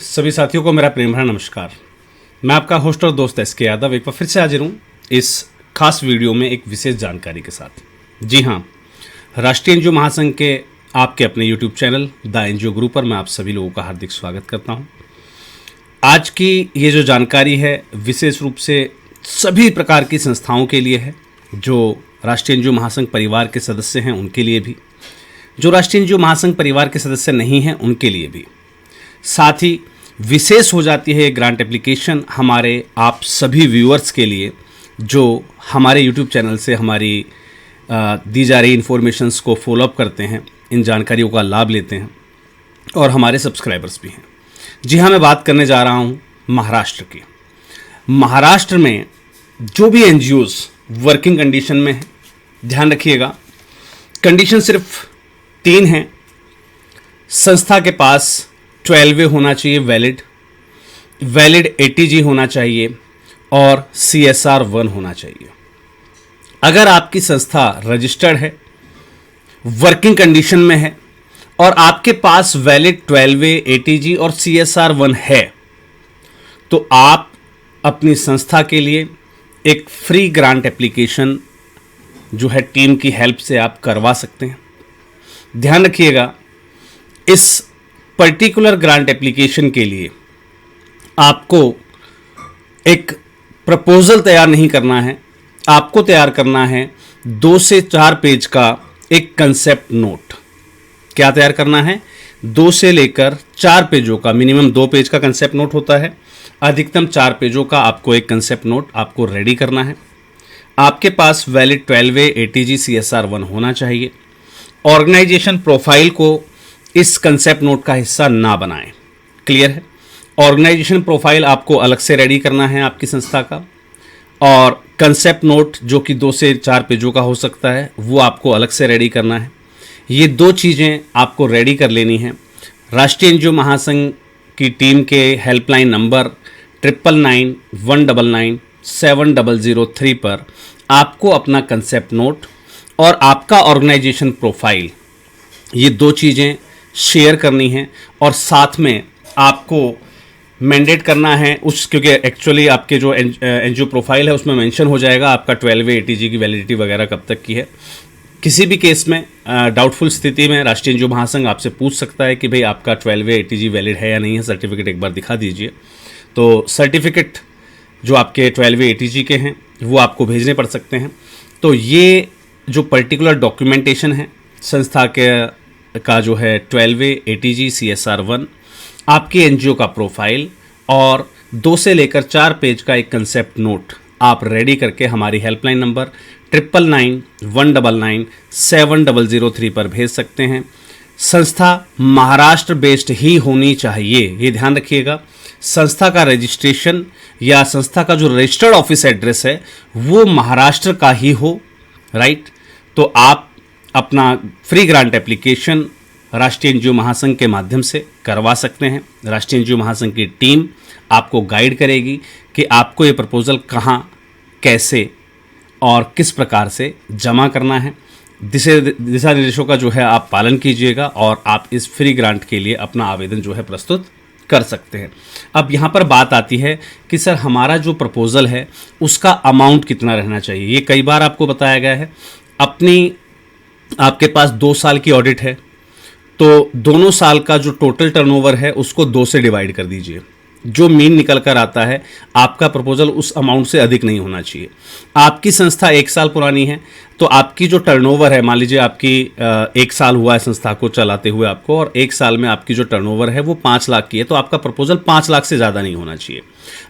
सभी साथियों को मेरा प्रेम भरा नमस्कार। मैं आपका होस्ट और दोस्त एस के यादव एक बार फिर से हाजिर हूँ इस खास वीडियो में एक विशेष जानकारी के साथ। जी हाँ, राष्ट्रीय एनजीओ महासंघ के आपके अपने यूट्यूब चैनल द एनजीओ गुरु पर मैं आप सभी लोगों का हार्दिक स्वागत करता हूँ। आज की ये जो जानकारी है विशेष रूप से सभी प्रकार की संस्थाओं के लिए है, जो राष्ट्रीय एनजीओ महासंघ परिवार के सदस्य हैं उनके लिए भी, जो राष्ट्रीय एनजीओ महासंघ परिवार के सदस्य नहीं हैं उनके लिए भी। साथ ही विशेष हो जाती है ये ग्रांट एप्लीकेशन हमारे आप सभी व्यूअर्स के लिए, जो हमारे यूट्यूब चैनल से हमारी दी जा रही इन्फॉर्मेशंस को फॉलोअप करते हैं, इन जानकारियों का लाभ लेते हैं और हमारे सब्सक्राइबर्स भी हैं। जी हाँ, मैं बात करने जा रहा हूँ महाराष्ट्र की। महाराष्ट्र में जो भी एनजीओज़ वर्किंग कंडीशन में है, ध्यान रखिएगा, कंडीशन सिर्फ 3 हैं। संस्था के पास 12वे होना चाहिए वैलिड ATG होना चाहिए और CSR 1 होना चाहिए। अगर आपकी संस्था रजिस्टर्ड है, वर्किंग कंडीशन में है और आपके पास वैलिड 12वे ATG और CSR 1 है, तो आप अपनी संस्था के लिए एक फ्री ग्रांट एप्लीकेशन जो है टीम की हेल्प से आप करवा सकते हैं। ध्यान रखिएगा, इस पर्टिकुलर ग्रांट एप्लीकेशन के लिए आपको एक प्रपोजल तैयार नहीं करना है, आपको तैयार करना है 2 से 4 पेज का एक कंसेप्ट नोट। क्या तैयार करना है? 2 से लेकर 4 पेजों का, मिनिमम 2 पेज का कंसेप्ट नोट होता है, अधिकतम 4 पेजों का आपको एक कंसेप्ट नोट आपको रेडी करना है। आपके पास वैलिड 12वे ATG CSR 1 होना चाहिए। ऑर्गेनाइजेशन प्रोफाइल को इस कंसेप्ट नोट का हिस्सा ना बनाएं। क्लियर है? ऑर्गेनाइजेशन प्रोफाइल आपको अलग से रेडी करना है आपकी संस्था का, और कंसेप्ट नोट जो कि 2 से 4 पेजों का हो सकता है वो आपको अलग से रेडी करना है। ये 2 चीज़ें आपको रेडी कर लेनी है। राष्ट्रीय एनजीओ महासंघ की टीम के हेल्पलाइन नंबर 9991997003 पर आपको अपना कंसेप्ट नोट और आपका ऑर्गेनाइजेशन प्रोफाइल, ये 2 चीज़ें शेयर करनी है। और साथ में आपको मैंडेट करना है क्योंकि एक्चुअली आपके जो एनजीओ प्रोफाइल है उसमें मेंशन हो जाएगा आपका 12वे ATG की वैलिडिटी वगैरह कब तक की है। किसी भी केस में डाउटफुल स्थिति में राष्ट्रीय एनजीओ महासंघ आपसे पूछ सकता है कि भाई आपका 12वे ATG वैलिड है या नहीं है, सर्टिफिकेट एक बार दिखा दीजिए। तो सर्टिफिकेट जो आपके 12वे ATG के हैं वो आपको भेजने पड़ सकते हैं। तो ये जो पर्टिकुलर डॉक्यूमेंटेशन है संस्था का जो है 12वे ATG CSR 1, आपकी एनजीओ का प्रोफाइल और 2 से लेकर 4 पेज का एक कंसेप्ट नोट आप रेडी करके हमारी हेल्पलाइन नंबर 9991997003 पर भेज सकते हैं। संस्था महाराष्ट्र बेस्ड ही होनी चाहिए, ये ध्यान रखिएगा। संस्था का रजिस्ट्रेशन या संस्था का जो रजिस्टर्ड ऑफिस एड्रेस है वो महाराष्ट्र का ही हो, राइट। तो आप अपना फ्री ग्रांट एप्लीकेशन राष्ट्रीय एनजीओ महासंघ के माध्यम से करवा सकते हैं। राष्ट्रीय एनजीओ महासंघ की टीम आपको गाइड करेगी कि आपको ये प्रपोजल कहाँ, कैसे और किस प्रकार से जमा करना है। दिशा निर्देशों का जो है आप पालन कीजिएगा और आप इस फ्री ग्रांट के लिए अपना आवेदन जो है प्रस्तुत कर सकते हैं। अब यहाँ पर बात आती है कि सर हमारा जो प्रपोजल है उसका अमाउंट कितना रहना चाहिए। ये कई बार आपको बताया गया है। आपके पास 2 साल की ऑडिट है तो दोनों साल का जो टोटल टर्नओवर है उसको 2 से डिवाइड कर दीजिए। जो मीन निकल कर आता है आपका प्रपोजल उस अमाउंट से अधिक नहीं होना चाहिए। आपकी संस्था 1 साल पुरानी है तो आपकी जो टर्नओवर है, मान लीजिए आपकी 1 साल हुआ है संस्था को चलाते हुए आपको, और 1 साल में आपकी जो टर्नओवर है वो 5 लाख की है, तो आपका प्रपोजल 5 लाख से ज़्यादा नहीं होना चाहिए।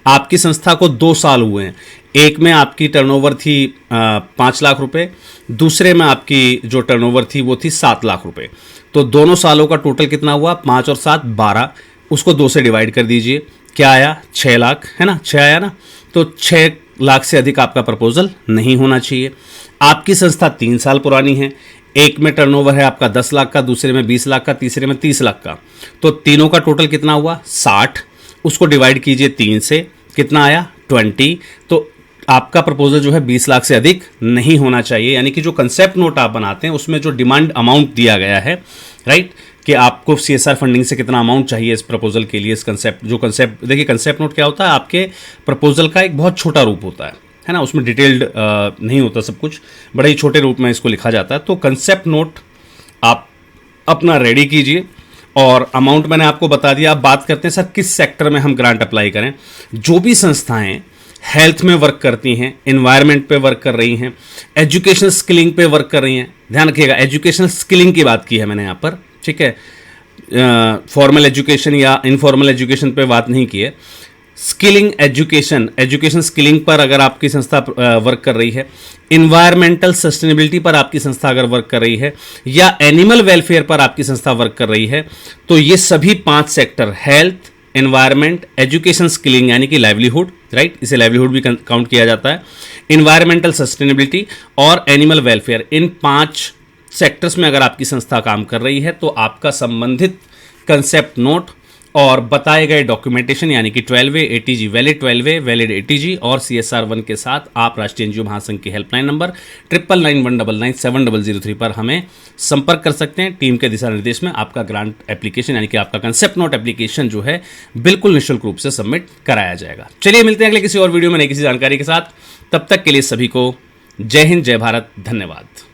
आपकी संस्था को 2 साल हुए हैं, एक में आपकी टर्नओवर थी 5 लाख रुपए, दूसरे में आपकी जो टर्नओवर थी वो थी 7 लाख रुपए, तो दोनों सालों का टोटल कितना हुआ? 5 और 7 12, उसको 2 से डिवाइड कर दीजिए। क्या आया? 6 लाख, है ना, 6 आया ना। तो 6 लाख से अधिक आपका प्रपोजल नहीं होना चाहिए। आपकी संस्था 3 साल पुरानी है, एक में टर्नओवर है आपका 10 लाख का, दूसरे में 20 लाख का, तीसरे में 30 लाख का, तो तीनों का टोटल कितना हुआ? 60, उसको डिवाइड कीजिए 3 से, कितना आया? 20। तो आपका प्रपोजल जो है 20 लाख से अधिक नहीं होना चाहिए। यानी कि जो कंसेप्ट नोट आप बनाते हैं उसमें जो डिमांड अमाउंट दिया गया है, राइट, कि आपको सीएसआर फंडिंग से कितना अमाउंट चाहिए इस प्रपोजल के लिए। इस कंसेप्ट देखिए, कंसेप्ट नोट क्या होता है, आपके प्रपोजल का एक बहुत छोटा रूप होता है ना, उसमें डिटेल्ड नहीं होता सब कुछ, बड़े ही छोटे रूप में इसको लिखा जाता है। तो कंसेप्ट नोट आप अपना रेडी कीजिए, और अमाउंट मैंने आपको बता दिया। आप बात करते हैं सर किस सेक्टर में हम ग्रांट अप्लाई करें। जो भी संस्थाएं हेल्थ में वर्क करती हैं, एनवायरनमेंट पे वर्क कर रही हैं, एजुकेशन स्किलिंग पे वर्क कर रही हैं, ध्यान रखिएगा एजुकेशनल स्किलिंग की बात की है मैंने यहाँ पर, ठीक है, फॉर्मल एजुकेशन या इनफॉर्मल एजुकेशन पे बात नहीं की है। स्किलिंग एजुकेशन स्किलिंग पर अगर आपकी संस्था वर्क कर रही है, इन्वायरमेंटल सस्टेनेबिलिटी पर आपकी संस्था अगर वर्क कर रही है, या एनिमल वेलफेयर पर आपकी संस्था वर्क कर रही है, तो ये सभी 5 sector, health, environment, education skilling यानी कि लाइवलीहुड, राइट, इसे लाइवलीहुड भी काउंट किया जाता है, इन्वायरमेंटल सस्टेनेबिलिटी और एनिमल वेलफेयर, इन 5 सेक्टर्स में अगर आपकी संस्था काम कर रही है तो आपका संबंधित कंसेप्ट नोट और बताए गए डॉक्यूमेंटेशन यानी कि 12A ATG valid 12A valid ATG और CSR 1 के साथ आप राष्ट्रीय एनजीओ महासंघ की हेल्पलाइन नंबर 9991997003 पर हमें संपर्क कर सकते हैं। टीम के दिशा निर्देश में आपका ग्रांट एप्लीकेशन यानी कि आपका कंसेप्ट नोट एप्लीकेशन जो है बिल्कुल निःशुल्क रूप से सबमिट कराया जाएगा। चलिए मिलते हैं अगले किसी और वीडियो में नई किसी जानकारी के साथ, तब तक के लिए सभी को जय हिंद, जय भारत, धन्यवाद।